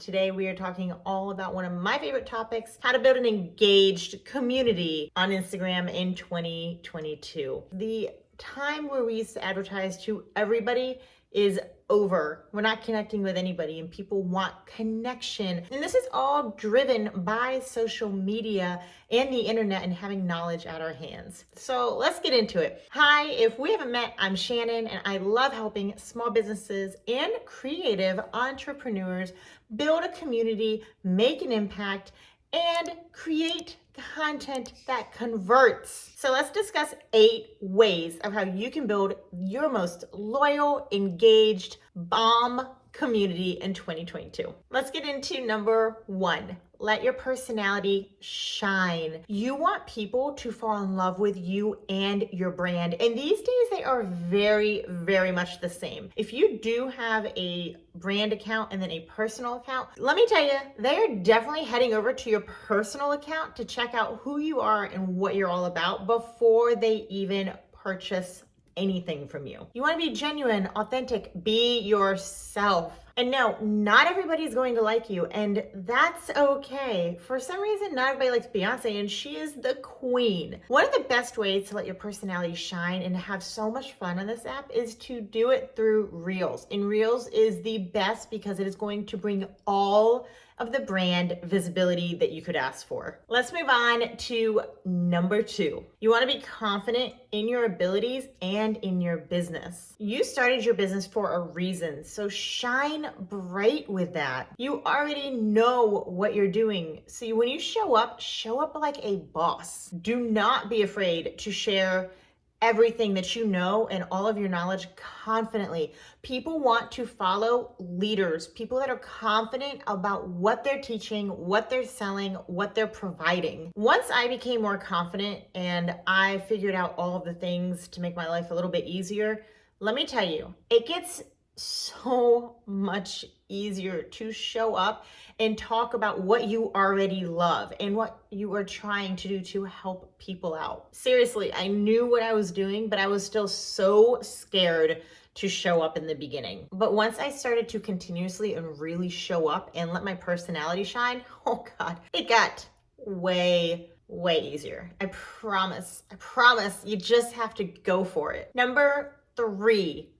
Today we are talking all about one of my favorite topics, how to build an engaged community on Instagram in 2022. The time where we used to advertise to everybody is over. We're not connecting with anybody and people want connection. And this is all driven by social media and the internet and having knowledge at our hands. So let's get into it. Hi, if we haven't met, I'm Shannon and I love helping small businesses and creative entrepreneurs build a community, make an impact, and create content that converts. So let's discuss 8 ways of how you can build your most loyal, engaged, bomb community in 2022. Let's get into number 1. Let your personality shine. You want people to fall in love with you and your brand. And these days they are very, very much the same. If you do have a brand account and then a personal account, let me tell you, they are definitely heading over to your personal account to check out who you are and what you're all about before they even purchase anything from you. You want to be genuine, authentic, be yourself. And no, not everybody's going to like you, and that's okay. For some reason, not everybody likes Beyonce, and she is the queen. One of the best ways to let your personality shine and to have so much fun on this app is to do it through Reels. And Reels is the best because it is going to bring all of the brand visibility that you could ask for. Let's move on to number 2. You want to be confident in your abilities and in your business. You started your business for a reason, so shine bright with that. You already know what you're doing. So when you show up like a boss. Do not be afraid to share everything that you know and all of your knowledge confidently. People want to follow leaders, people that are confident about what they're teaching, what they're selling, what they're providing. Once I became more confident and I figured out all of the things to make my life a little bit easier, let me tell you, it gets so much easier to show up and talk about what you already love and what you are trying to do to help people out. Seriously, I knew what I was doing, but I was still so scared to show up in the beginning. But once I started to continuously and really show up and let my personality shine, oh God, it got way easier. I promise, you just have to go for it. Number 3,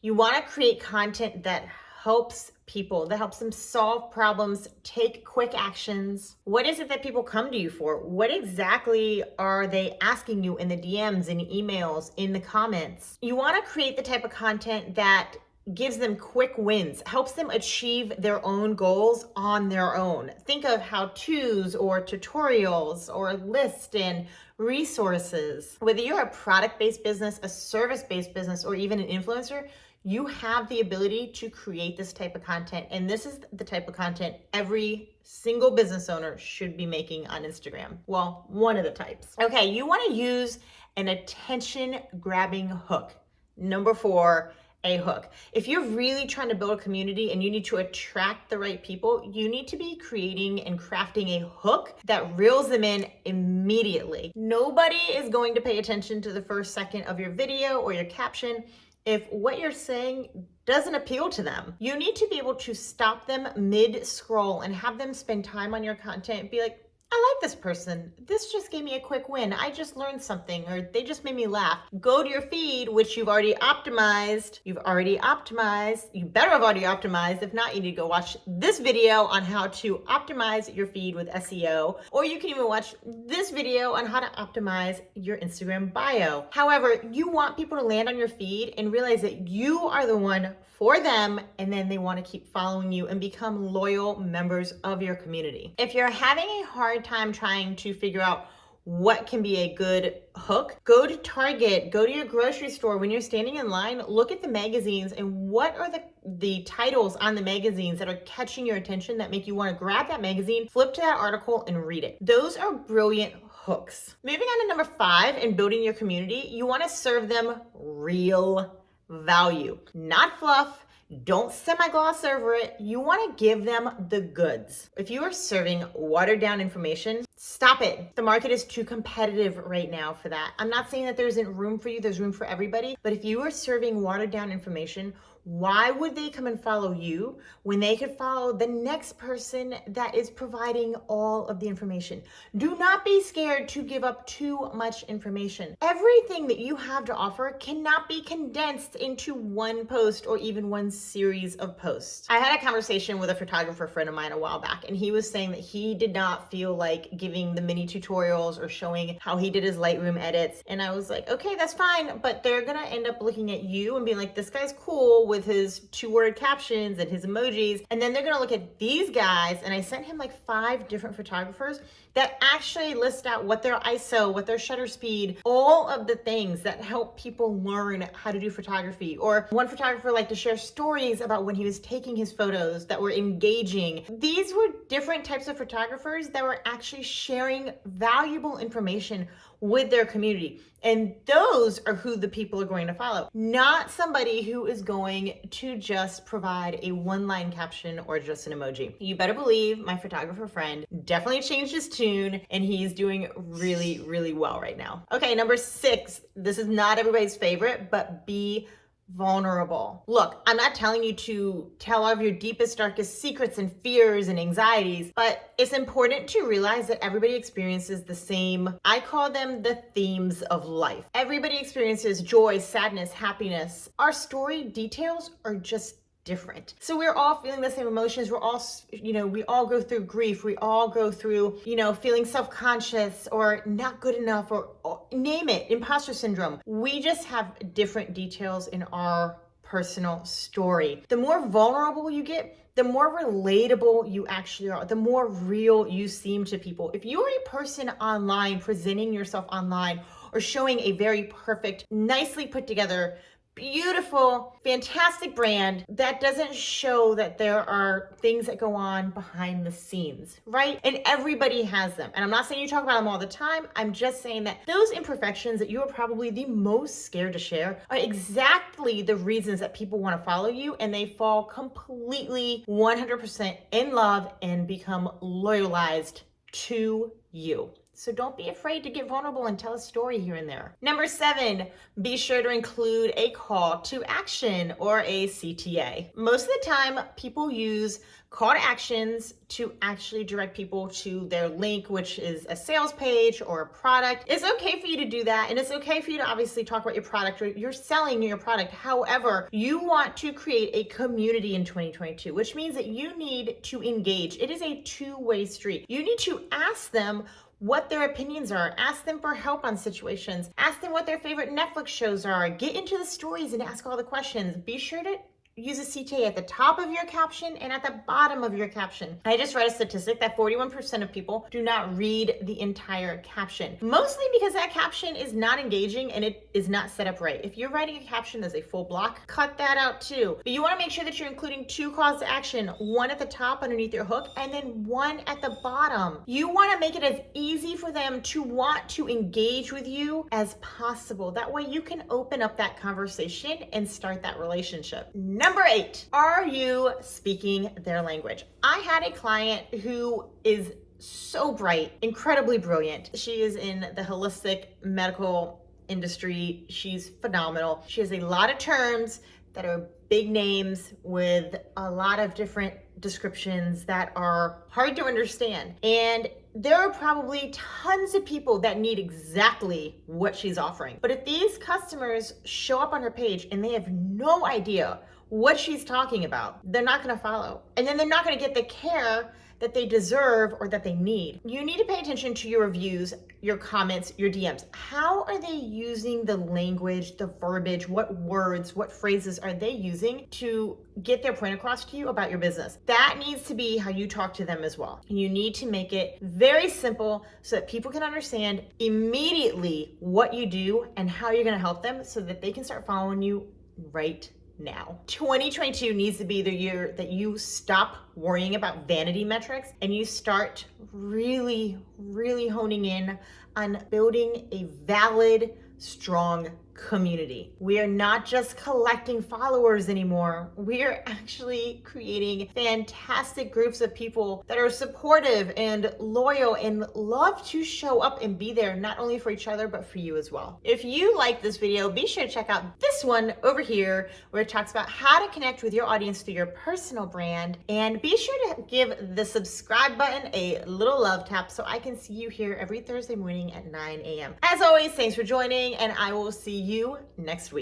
you want to create content that helps people, that helps them solve problems, take quick actions. What is it that people come to you for? What exactly are they asking you in the DMs, in emails, in the comments? You want to create the type of content that gives them quick wins, helps them achieve their own goals on their own. Think of how-tos or tutorials or lists and resources. Whether you're a product-based business, a service-based business, or even an influencer, you have the ability to create this type of content. And this is the type of content every single business owner should be making on Instagram. Well, one of the types. Okay, you want to use an attention-grabbing hook. Number 4, a hook. If you're really trying to build a community and you need to attract the right people, you need to be creating and crafting a hook that reels them in immediately. Nobody is going to pay attention to the first second of your video or your caption if what you're saying doesn't appeal to them. You need to be able to stop them mid-scroll and have them spend time on your content and be like, I like this person. This just gave me a quick win. I just learned something, or they just made me laugh. Go to your feed, which you've already optimized. You better have already optimized. If not, you need to go watch this video on how to optimize your feed with SEO, or you can even watch this video on how to optimize your Instagram bio. However, you want people to land on your feed and realize that you are the one for them, and then they want to keep following you and become loyal members of your community. If you're having a hard time trying to figure out what can be a good hook, go to Target, go to your grocery store. When you're standing in line, look at the magazines and what are the titles on the magazines that are catching your attention that make you want to grab that magazine, flip to that article and read it. Those are brilliant hooks. Moving on to number 5, in building your community, you want to serve them real value, not fluff. Don't semi-gloss over it. You want to give them the goods. If you are serving watered down information, stop it. The market is too competitive right now for that. I'm not saying that there isn't room for you. There's room for everybody. But if you are serving watered down information, Why would they come and follow you when they could follow the next person that is providing all of the information? Do not be scared to give up too much information. Everything that you have to offer cannot be condensed into one post or even one series of posts. I had a conversation with a photographer friend of mine a while back, and he was saying that he did not feel like giving the mini tutorials or showing how he did his Lightroom edits. And I was like, okay, that's fine, but they're gonna end up looking at you and being like, this guy's cool with his 2-word captions and his emojis. And then they're gonna look at these guys, and I sent him like 5 different photographers that actually list out what their ISO, what their shutter speed, all of the things that help people learn how to do photography. Or one photographer liked to share stories about when he was taking his photos that were engaging. These were different types of photographers that were actually sharing valuable information with their community. And those are who the people are going to follow, not somebody who is going to just provide a 1-line caption or just an emoji. You better believe my photographer friend definitely changed his tune, and he's doing really, really well right now. Okay, number 6. This is not everybody's favorite, but be vulnerable. Look, I'm not telling you to tell all of your deepest, darkest secrets and fears and anxieties, but it's important to realize that everybody experiences the same, I call them the themes of life. Everybody experiences joy, sadness, happiness. Our story details are just different. So we're all feeling the same emotions. We're all, we all go through grief. We all go through, feeling self-conscious or not good enough or name it, imposter syndrome. We just have different details in our personal story. The more vulnerable you get, the more relatable you actually are, the more real you seem to people. If you're a person online, presenting yourself online or showing a very perfect, nicely put together, beautiful, fantastic brand, that doesn't show that there are things that go on behind the scenes, right? And everybody has them. And I'm not saying you talk about them all the time. I'm just saying that those imperfections that you are probably the most scared to share are exactly the reasons that people want to follow you, and they fall completely 100% in love and become loyalized to you. So don't be afraid to get vulnerable and tell a story here and there. Number 7, be sure to include a call to action or a CTA. Most of the time, people use call to actions to actually direct people to their link, which is a sales page or a product. It's okay for you to do that, and it's okay for you to obviously talk about your product or you're selling your product. However, you want to create a community in 2022, which means that you need to engage. It is a 2-way street. You need to ask them what their opinions are. Ask them for help on situations. Ask them what their favorite Netflix shows are. Get into the stories and ask all the questions. Be sure to use a CTA at the top of your caption and at the bottom of your caption. I just read a statistic that 41% of people do not read the entire caption, mostly because that caption is not engaging and it is not set up right. If you're writing a caption as a full block, cut that out too. But you want to make sure that you're including 2 calls to action, one at the top underneath your hook and then one at the bottom. You want to make it as easy for them to want to engage with you as possible. That way you can open up that conversation and start that relationship. Number 8, are you speaking their language? I had a client who is so bright, incredibly brilliant. She is in the holistic medical industry. She's phenomenal. She has a lot of terms that are big names with a lot of different descriptions that are hard to understand. And there are probably tons of people that need exactly what she's offering. But if these customers show up on her page and they have no idea what she's talking about, they're not going to follow. And then they're not going to get the care that they deserve or that they need. You need to pay attention to your reviews, your comments, your DMs. How are they using the language, the verbiage, what words, what phrases are they using to get their point across to you about your business? That needs to be how you talk to them as well. You need to make it very simple so that people can understand immediately what you do and how you're going to help them so that they can start following you right now. 2022 needs to be the year that you stop worrying about vanity metrics and you start really honing in on building a valid, strong community. We are not just collecting followers anymore. We are actually creating fantastic groups of people that are supportive and loyal and love to show up and be there, not only for each other, but for you as well. If you like this video, be sure to check out this one over here where it talks about how to connect with your audience through your personal brand. And be sure to give the subscribe button a little love tap so I can see you here every Thursday morning at 9 a.m. As always, thanks for joining, and I will see you next week.